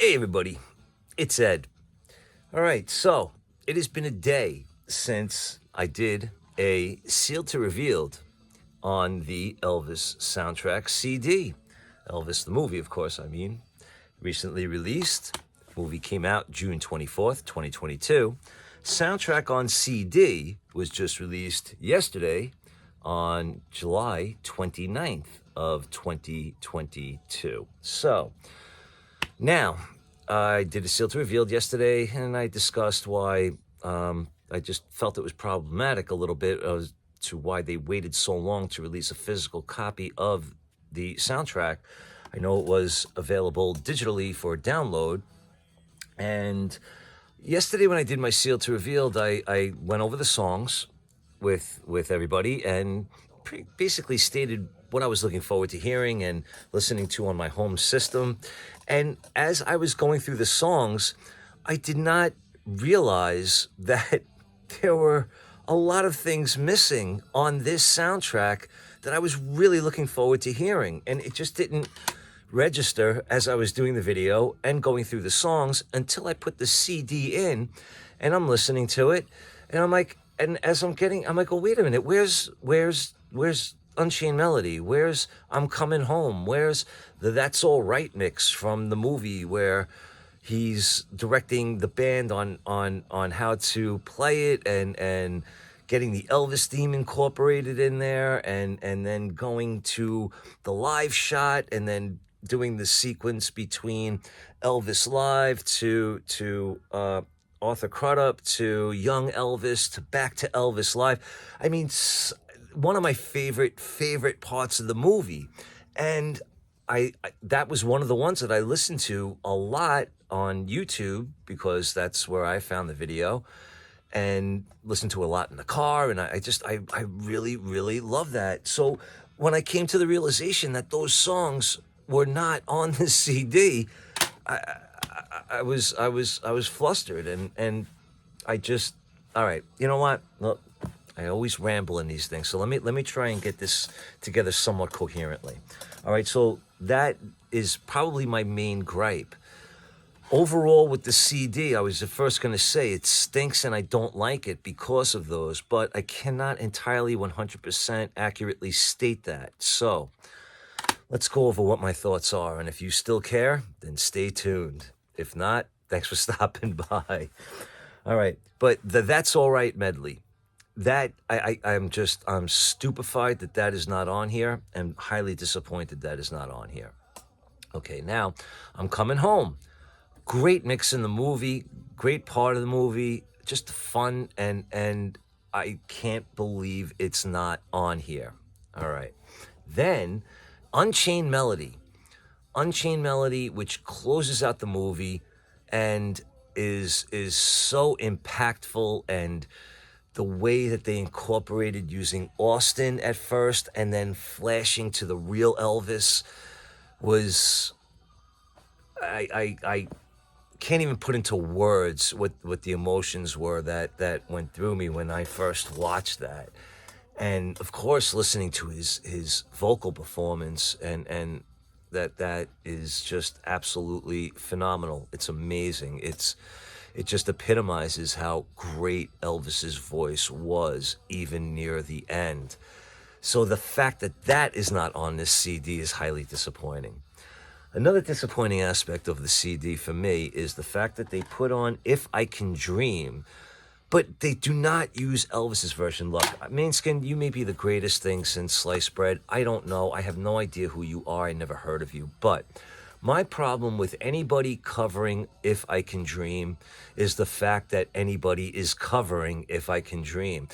Hey everybody, it's Ed. All right, so it has been a day since I did a sealed to revealed on the Elvis soundtrack CD. Elvis the movie, of course, recently released. Movie came out June 24th, 2022. Soundtrack on CD was just released yesterday on July 29th of 2022. So, now, I did a seal to revealed yesterday, and I discussed why I just felt it was problematic a little bit as to why they waited so long to release a physical copy of the soundtrack. I know it was available digitally for download, and yesterday when I did my seal to revealed, I went over the songs with everybody and basically stated what I was looking forward to hearing and listening to on my home system. And as I was going through the songs, I did not realize that there were a lot of things missing on this soundtrack that I was really looking forward to hearing. And it just didn't register as I was doing the video and going through the songs until I put the CD in and I'm listening to it. And I'm like, and as I'm like, oh, wait a minute, where's Unchained Melody? Where's I'm Coming Home? Where's the That's All Right mix from the movie where he's directing the band on how to play it and getting the Elvis theme incorporated in there and then going to the live shot and then doing the sequence between Elvis Live to Arthur Crudup to Young Elvis to back to Elvis Live. I mean, one of my favorite parts of the movie. And I that was one of the ones that I listened to a lot on YouTube because that's where I found the video and listened to a lot in the car. And I really, really love that. So when I came to the realization that those songs were not on the CD, I was flustered and I just, all right, you know what? Look, I always ramble in these things. So let me try and get this together somewhat coherently. All right, so that is probably my main gripe. Overall, with the CD, I was at first going to say it stinks and I don't like it because of those, but I cannot entirely 100% accurately state that. So let's go over what my thoughts are. And if you still care, then stay tuned. If not, thanks for stopping by. All right, but the That's All Right medley. That I'm stupefied that is not on here and highly disappointed that is not on here. Okay, now I'm Coming Home. Great mix in the movie, great part of the movie, just fun and I can't believe it's not on here. All right. Then Unchained Melody. Unchained Melody, which closes out the movie and is so impactful, and the way that they incorporated using Austin at first and then flashing to the real Elvis was, I can't even put into words what the emotions were that went through me when I first watched that. And of course, listening to his vocal performance and that is just absolutely phenomenal. It's amazing. It just epitomizes how great Elvis's voice was even near the end. So the fact that is not on this CD is highly disappointing. Another disappointing aspect of the CD for me is the fact that they put on If I Can Dream, but they do not use Elvis's version. Look, Mainskin, you may be the greatest thing since sliced bread. I don't know. I have no idea who you are. I never heard of you. But my problem with anybody covering If I Can Dream is the fact that anybody is covering If I Can Dream.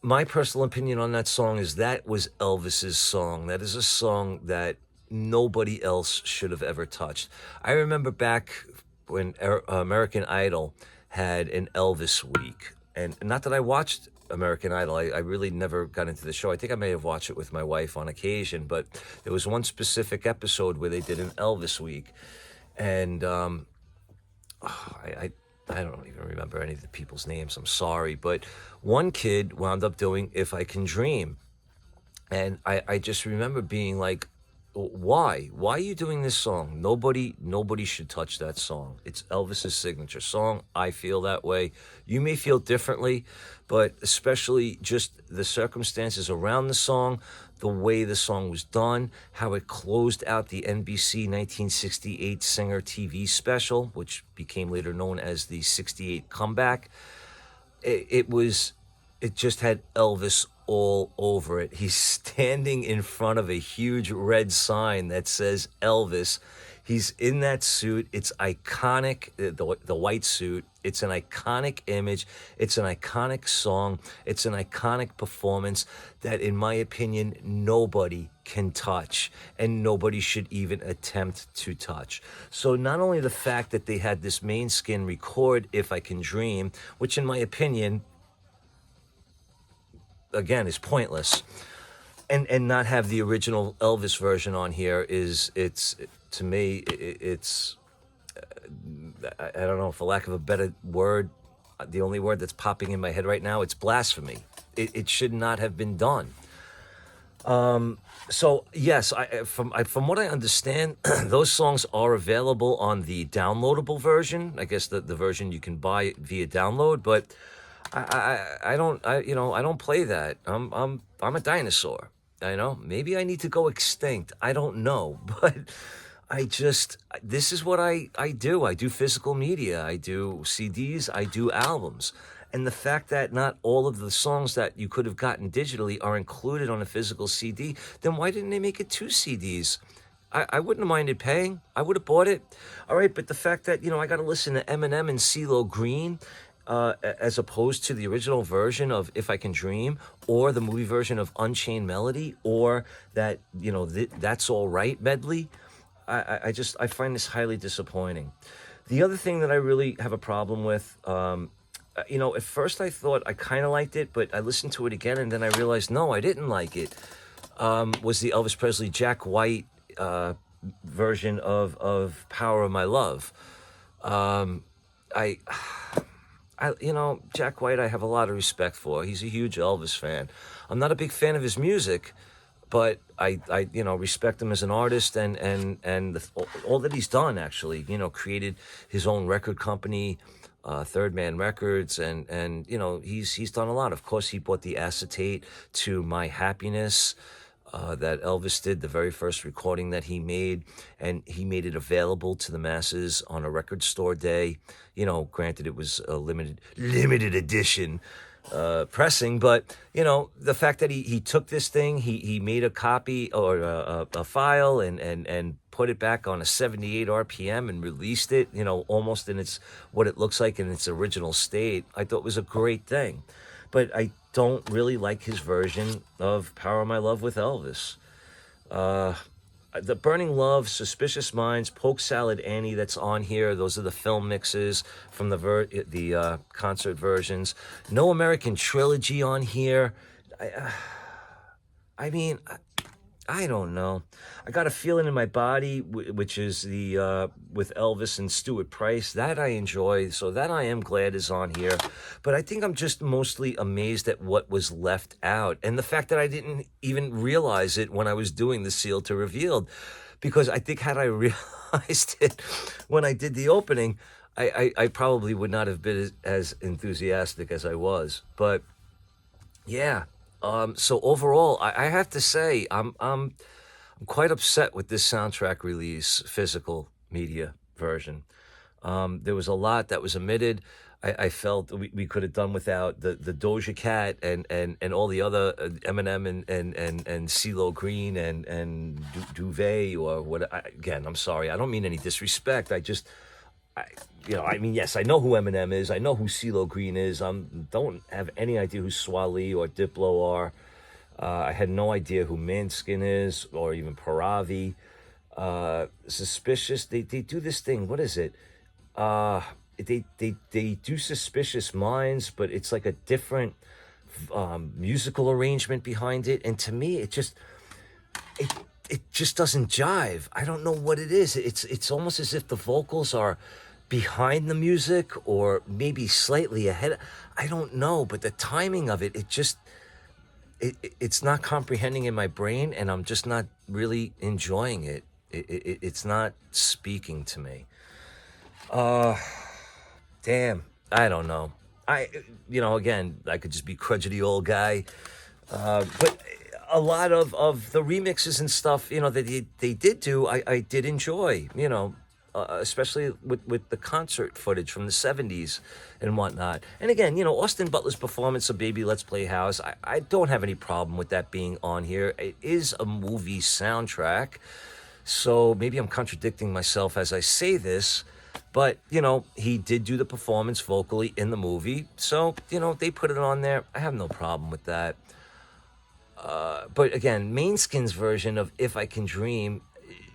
My personal opinion on that song is that was Elvis's song. That is a song that nobody else should have ever touched. I remember back when American Idol had an Elvis week, and not that I watched American Idol. I really never got into the show. I think I may have watched it with my wife on occasion, but there was one specific episode where they did an Elvis week, and I don't even remember any of the people's names. I'm sorry, but one kid wound up doing If I Can Dream, and I just remember being like, Why? Why are you doing this song? Nobody should touch that song. It's Elvis's signature song. I feel that way. You may feel differently, but especially just the circumstances around the song, the way the song was done, how it closed out the NBC 1968 Singer TV special, which became later known as the 68 Comeback. It just had Elvis all over it. He's standing in front of a huge red sign that says Elvis. He's in that suit. It's iconic, the white suit. It's an iconic image. It's an iconic song. It's an iconic performance that, in my opinion, nobody can touch, and nobody should even attempt to touch. So not only the fact that they had this main skin record If I Can Dream, which in my opinion, again, is pointless, and not have the original Elvis version on here it's to me it's I don't know, for lack of a better word, the only word that's popping in my head right now, it's blasphemy. It should not have been done. So yes, from what I understand, those songs are available on the downloadable version. I guess the version you can buy via download, but I don't play that. I'm a dinosaur. Maybe I need to go extinct. I don't know, but this is what I do. I do physical media. I do CDs. I do albums. And the fact that not all of the songs that you could have gotten digitally are included on a physical CD, then why didn't they make it 2 CDs? I wouldn't have minded paying. I would have bought it. All right, but the fact that, I got to listen to Eminem and CeeLo Green, as opposed to the original version of If I Can Dream, or the movie version of Unchained Melody, or that, That's All Right medley, I find this highly disappointing. The other thing that I really have a problem with, at first I thought I kind of liked it, but I listened to it again and then I realized, no, I didn't like it, was the Elvis Presley Jack White version of Power of My Love. Jack White, I have a lot of respect for. He's a huge Elvis fan. I'm not a big fan of his music, but I respect him as an artist and all that he's done, actually. Created his own record company, Third Man Records, and he's done a lot. Of course, he brought the acetate to My Happiness, that Elvis did, the very first recording that he made, and he made it available to the masses on a record store day. Granted, it was a limited edition pressing, but the fact that he took this thing, he made a copy or a file and put it back on a 78 RPM and released it, almost in what it looks like in its original state, I thought was a great thing. But I don't really like his version of Power of My Love with Elvis. The Burning Love, Suspicious Minds, Polk Salad Annie that's on here, those are the film mixes from the concert versions. No American Trilogy on here. I don't know. I got a feeling in my body, which is the with Elvis and Stuart Price, that I enjoy, so that I am glad is on here. But I think I'm just mostly amazed at what was left out, and the fact that I didn't even realize it when I was doing the Sealed to Revealed, because I think had I realized it when I did the opening, I probably would not have been as enthusiastic as I was. But yeah. So overall, I have to say I'm quite upset with this soundtrack release, physical media version. There was a lot that was omitted. I felt we could have done without the Doja Cat and all the other Eminem and CeeLo Green and Duvet or what. Again, I'm sorry. I don't mean any disrespect. Yes, I know who Eminem is. I know who CeeLo Green is. Don't have any idea who Swali or Diplo are. I had no idea who Manskin is or even Paravi. Suspicious. They do this thing. What is it? They do Suspicious Minds, but it's like a different musical arrangement behind it. And to me, it just doesn't jive. I don't know what it is. It's almost as if the vocals are behind the music or maybe slightly ahead. I don't know, but the timing of it it's not comprehending in my brain, and I'm just not really enjoying it. It's not speaking to me. Damn, I don't know. Again, I could just be crudgety old guy. But a lot of the remixes and stuff, that they did do, I did enjoy, especially with the concert footage from the 70s and whatnot. And again, Austin Butler's performance of Baby Let's Play House, I don't have any problem with that being on here. It is a movie soundtrack. So maybe I'm contradicting myself as I say this, but, he did do the performance vocally in the movie. So, they put it on there. I have no problem with that. But again, Mainskin's version of If I Can Dream,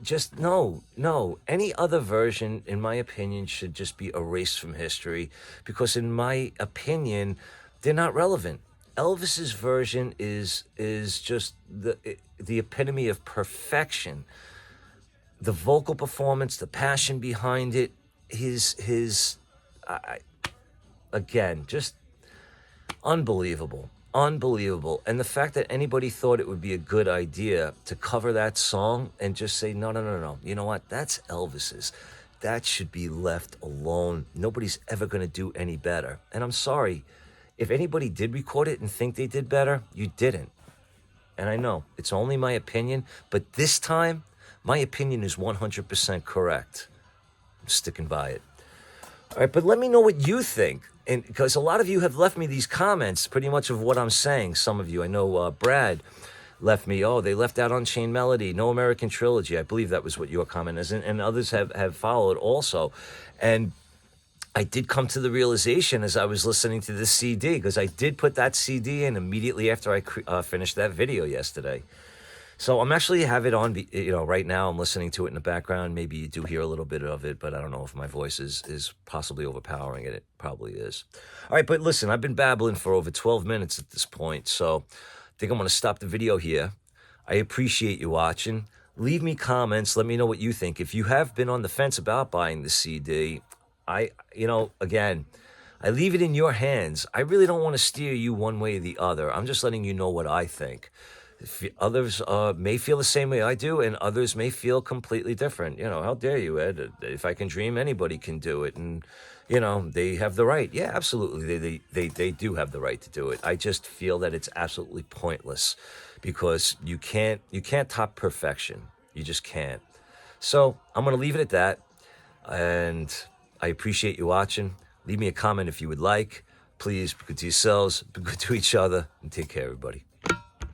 just no. Any other version, in my opinion, should just be erased from history because, in my opinion, they're not relevant. Elvis's version is just the epitome of perfection. The vocal performance, the passion behind it, again, just unbelievable. Unbelievable. And the fact that anybody thought it would be a good idea to cover that song and just say, no. You know what? That's Elvis's. That should be left alone. Nobody's ever going to do any better. And I'm sorry. If anybody did record it and think they did better, you didn't. And I know it's only my opinion, but this time, my opinion is 100% correct. I'm sticking by it. All right, but let me know what you think. And because a lot of you have left me these comments pretty much of what I'm saying. Some of you, I know Brad left me, they left out Unchained Melody, No American Trilogy. I believe that was what your comment is. And others have followed also. And I did come to the realization as I was listening to this CD, because I did put that CD in immediately after I finished that video yesterday. So I'm actually have it on, right now. I'm listening to it in the background. Maybe you do hear a little bit of it, but I don't know if my voice is possibly overpowering it. It probably is. All right, but listen, I've been babbling for over 12 minutes at this point, so I think I'm going to stop the video here. I appreciate you watching. Leave me comments. Let me know what you think. If you have been on the fence about buying the CD, again, I leave it in your hands. I really don't want to steer you one way or the other. I'm just letting you know what I think. Others may feel the same way I do, and others may feel completely different. How dare you, Ed? If I can dream, anybody can do it. And, they have the right. Yeah, absolutely. They do have the right to do it. I just feel that it's absolutely pointless because you can't top perfection. You just can't. So I'm going to leave it at that. And I appreciate you watching. Leave me a comment if you would like. Please be good to yourselves, be good to each other, and take care, everybody.